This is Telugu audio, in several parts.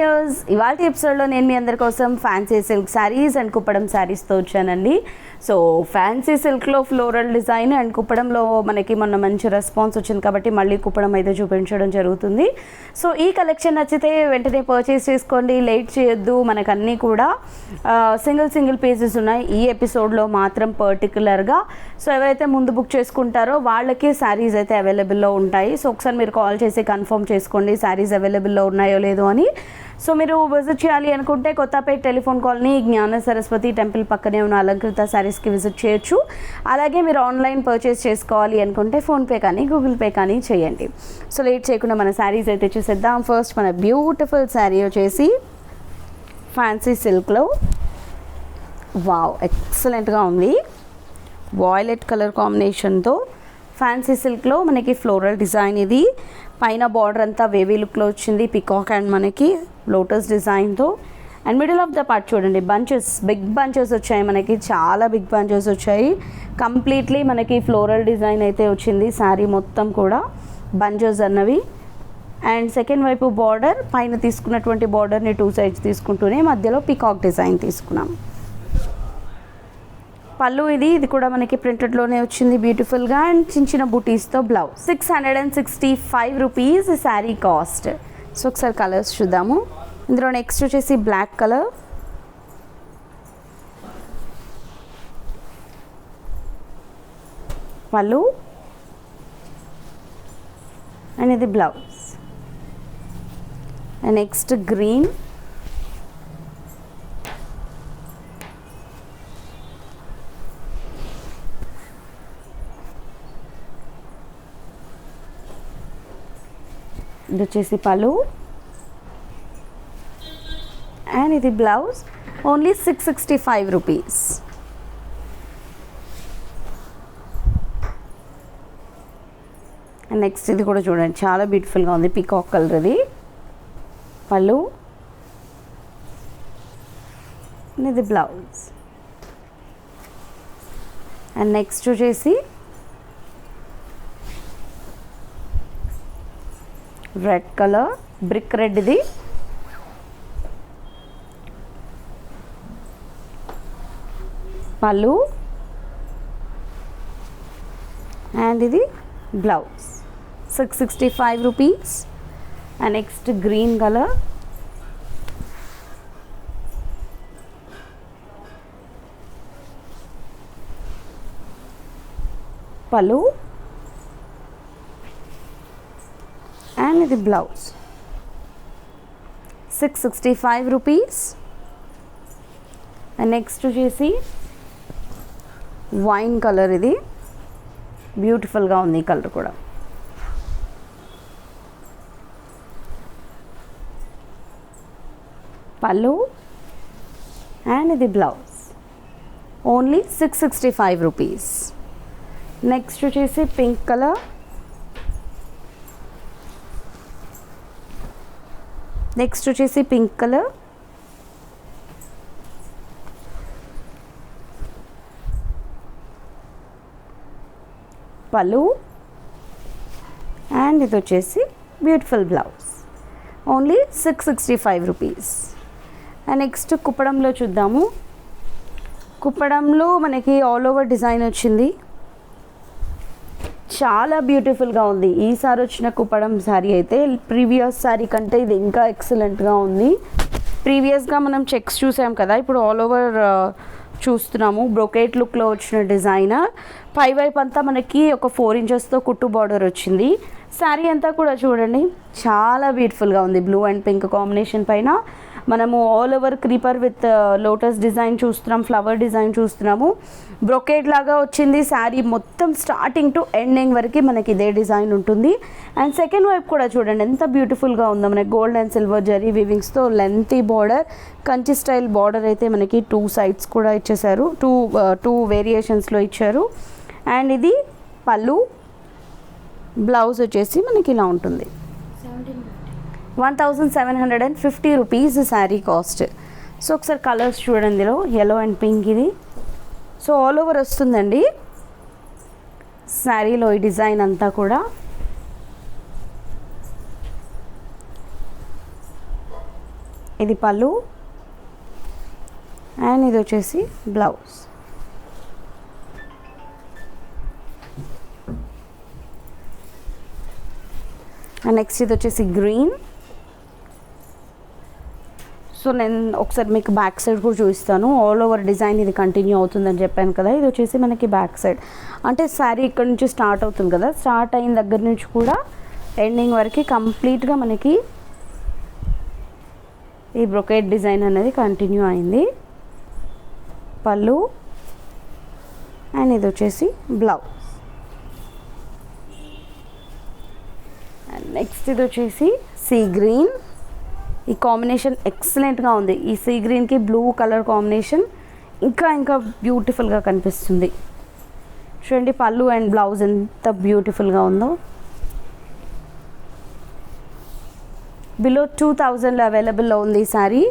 వ్యూయర్స్, ఇవాల్టి ఎపిసోడ్లో నేను మీ అందరి కోసం fancy silk saris and Kuppadam శారీస్తో వచ్చానండి. సో ఫ్యాన్సీ సిల్క్లో ఫ్లోరల్ డిజైన్ అండ్ కుప్పడంలో మనకి మొన్న మంచి రెస్పాన్స్ వచ్చింది కాబట్టి మళ్ళీ కుప్పడం అయితే చూపించడం జరుగుతుంది. సో ఈ కలెక్షన్ నచ్చితే వెంటనే పర్చేస్ చేసుకోండి, లేట్ చేయొద్దు. మనకు అన్నీ కూడా సింగిల్ పీసెస్ ఉన్నాయి ఈ ఎపిసోడ్లో మాత్రం పర్టికులర్గా. సో ఎవరైతే ముందు బుక్ చేసుకుంటారో వాళ్ళకి శారీస్ అయితే అవైలబుల్లో ఉంటాయి. సో ఒకసారి మీరు కాల్ చేసి కన్ఫర్మ్ చేసుకోండి శారీస్ అవైలబుల్లో ఉన్నాయో లేదో అని. సో మీరు విజిట్ చేయాలి అనుకుంటే కొత్తపేట టెలిఫోన్ కాలనీ జ్ఞాన సరస్వతి టెంపుల్ పక్కనే ఉన్న అలంకృత శారీస్కి విజిట్ చేయొచ్చు. అలాగే మీరు ఆన్లైన్ పర్చేస్ చేసుకోవాలి అనుకుంటే ఫోన్పే కానీ గూగుల్ పే కానీ చేయండి. సో లేట్ చేయకుండా మన శారీస్ అయితే చూసేద్దాం. ఫస్ట్ మన బ్యూటిఫుల్ శారీ వచ్చేసి ఫ్యాన్సీ సిల్క్లో, వావ్ ఎక్సలెంట్గా ఉంది. వాయిలెట్ కలర్ కాంబినేషన్తో ఫ్యాన్సీ సిల్క్లో మనకి ఫ్లోరల్ డిజైన్. ఇది పైన బార్డర్ అంతా వేవీ లుక్లో వచ్చింది, పికాక్ అండ్ మనకి లోటస్ డిజైన్తో. And middle of the part చూడండి, బంచెస్, బిగ్ బంచెస్ వచ్చాయి మనకి, చాలా బిగ్ బంచెస్ వచ్చాయి. కంప్లీట్లీ మనకి ఫ్లోరల్ డిజైన్ అయితే వచ్చింది శారీ మొత్తం కూడా, బంచెస్ అన్నవి. అండ్ సెకండ్ వైపు బార్డర్, పైన తీసుకున్నటువంటి బార్డర్ని 2 సైడ్స్ తీసుకుంటూనే మధ్యలో పికాక్ డిజైన్ తీసుకున్నాం. పళ్ళు ఇది కూడా మనకి ప్రింటెడ్లోనే వచ్చింది బ్యూటిఫుల్గా. అండ్ చిన్న బూటీస్తో blouse. 665 rupees sari cost. So ఒకసారి కలర్స్ చూద్దాము. ఇందులో నెక్స్ట్ వచ్చేసి బ్లాక్ కలర్, పళ్ళు అండ్ ఇది బ్లౌజ్. అండ్ నెక్స్ట్ గ్రీన్, ఇది వచ్చేసి పళ్ళు అండ్ ఇది blouse. Only 665 rupees. And next ఇది కూడా చూడండి, చాలా బ్యూటిఫుల్గా ఉంది, పీకాక్ కలర్. ఇది పళ్ళు ఇది బ్లౌజ్. అండ్ నెక్స్ట్ వచ్చేసి రెడ్ కలర్, బ్రిక్ రెడ్. ఇది పళ్ళు అండ్ ఇది blouse. 665 rupees. And next green colour, పళ్ళు అండ్ ఇది బ్లౌజ్. 665 రూపీస్. అండ్ నెక్స్ట్ వచ్చేసి వైన్ కలర్. ఇది బ్యూటిఫుల్గా ఉంది ఈ కలర్ కూడా. పళ్ళు అండ్ ఇది బ్లౌజ్. Only 665 rupees. నెక్స్ట్ వచ్చేసి పింక్ కలర్, నెక్స్ట్ వచ్చేసి పింక్ కలర్, పళ్ళు అండ్ ఇది వచ్చేసి beautiful blouse. Only 665 rupees. And next కుప్పడంలో చూద్దాము. కుప్పడంలో మనకి ఆల్ ఓవర్ డిజైన్ వచ్చింది, చాలా బ్యూటిఫుల్గా ఉంది. ఈసారి వచ్చిన కుప్పడం శారీ అయితే ప్రీవియస్ శారీ కంటే ఇది ఇంకా ఎక్సలెంట్గా ఉంది. ప్రీవియస్గా మనం చెక్స్ చూసాం కదా, ఇప్పుడు ఆల్ ఓవర్ చూస్తున్నాము. బ్రొకేట్ లుక్లో వచ్చిన డిజైన్. పై వైపు అంతా మనకి ఒక 4 ఇంచెస్తో కుట్టు బార్డర్ వచ్చింది. శారీ అంతా కూడా చూడండి చాలా బ్యూటిఫుల్గా ఉంది. బ్లూ అండ్ పింక్ కాంబినేషన్ పైన మనము all over creeper with lotus design చూస్తున్నాం, ఫ్లవర్ డిజైన్ చూస్తున్నాము. బ్రొకేట్ లాగా వచ్చింది శారీ మొత్తం, స్టార్టింగ్ టు ఎండింగ్ వరకు మనకి ఇదే డిజైన్ ఉంటుంది. అండ్ సెకండ్ వైపు కూడా చూడండి ఎంత బ్యూటిఫుల్గా ఉందో, మనకి గోల్డ్ అండ్ సిల్వర్ జరీ వీవింగ్స్తో lengthy border, Kanchi style border అయితే మనకి 2 సైడ్స్ కూడా ఇచ్చేసారు, 2 వేరియేషన్స్లో ఇచ్చారు. అండ్ ఇది పళ్ళు, బ్లౌజ్ వచ్చేసి మనకి ఇలా ఉంటుంది. 1750 రూపీస్ శారీ కాస్ట్. సో ఒకసారి కలర్స్ చూడండి, ఇందులో yellow అండ్ పింక్. ఇది సో ఆల్ ఓవర్ వస్తుందండి శారీలో ఈ డిజైన్ అంతా కూడా. ఇది పళ్ళు అండ్ ఇది వచ్చేసి బ్లౌజ్. అండ్ నెక్స్ట్ ఇది వచ్చేసి గ్రీన్. సో నేను ఒకసారి మీకు బ్యాక్ సైడ్ కూడా చూపిస్తాను. ఆల్ ఓవర్ డిజైన్ ఇది కంటిన్యూ అవుతుందని చెప్పాను కదా. ఇది వచ్చేసి మనకి బ్యాక్ సైడ్, అంటే శారీ ఇక్కడ నుంచి స్టార్ట్ అవుతుంది కదా, స్టార్ట్ అయిన దగ్గర నుంచి కూడా ఎండింగ్ వరకు కంప్లీట్గా మనకి ఈ బ్రొకేట్ డిజైన్ అనేది కంటిన్యూ అయింది. పళ్ళు అండ్ ఇది వచ్చేసి బ్లౌజ్. అండ్ నెక్స్ట్ ఇది వచ్చేసి సీ గ్రీన్. ఈ కాంబినేషన్ ఎక్సలెంట్గా ఉంది. ఈ సీ గ్రీన్కి బ్లూ కలర్ కాంబినేషన్ ఇంకా బ్యూటిఫుల్గా కనిపిస్తుంది. చూడండి పళ్ళు అండ్ బ్లౌజ్ ఎంత బ్యూటిఫుల్గా ఉందో. బిలో 2000లో అవైలబుల్లో ఉంది ఈ శారీ.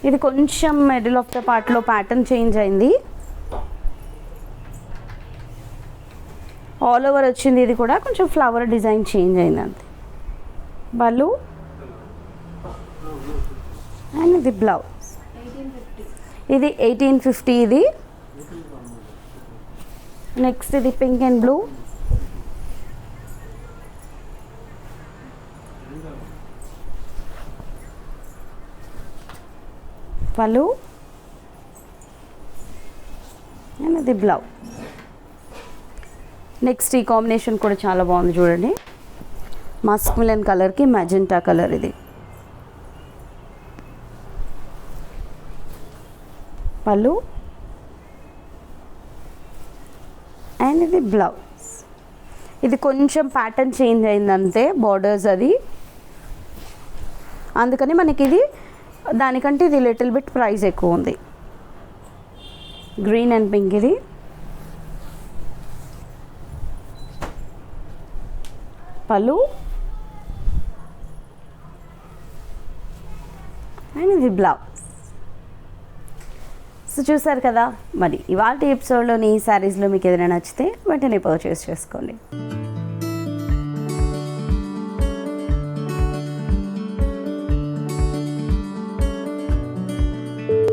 ఇది కొంచెం మిడిల్ ఆఫ్ ద పార్ట్లో ప్యాటర్న్ చేంజ్ అయింది. ఆల్ ఓవర్ వచ్చింది. ఇది కూడా కొంచెం ఫ్లవర్ డిజైన్ చేంజ్ అయింది అంతే. పళ్ళు అండ్ ఇది బ్లౌజ్. ఇది 1850. ఇది నెక్స్ట్ ఇది పింక్ అండ్ బ్లూ. పళ్ళు అండ్ ఇది బ్లౌజ్. నెక్స్ట్ ఈ కాంబినేషన్ కూడా చాలా బాగుంది చూడండి. మస్క్ మిలన్ కలర్కి మెజెంటా కలర్. ఇది పళ్ళు అండ్ ఇది బ్లౌజ్. ఇది కొంచెం ప్యాటర్న్ చేంజ్ అయిందంతే, బార్డర్స్ అది, అందుకని మనకి ఇది దానికంటే ఇది లిటిల్ బిట్ ప్రైస్ ఎక్కువ ఉంది. Green and pink. ఇది పళ్ళు అండ్ ఇది బ్లౌజ్. సో చూసారు కదా, మరి ఇవాళ ఎపిసోడ్లోని ఈ శారీస్లో మీకు ఏదైనా నచ్చితే వెంటనే పర్చేస్ చేసుకోండి.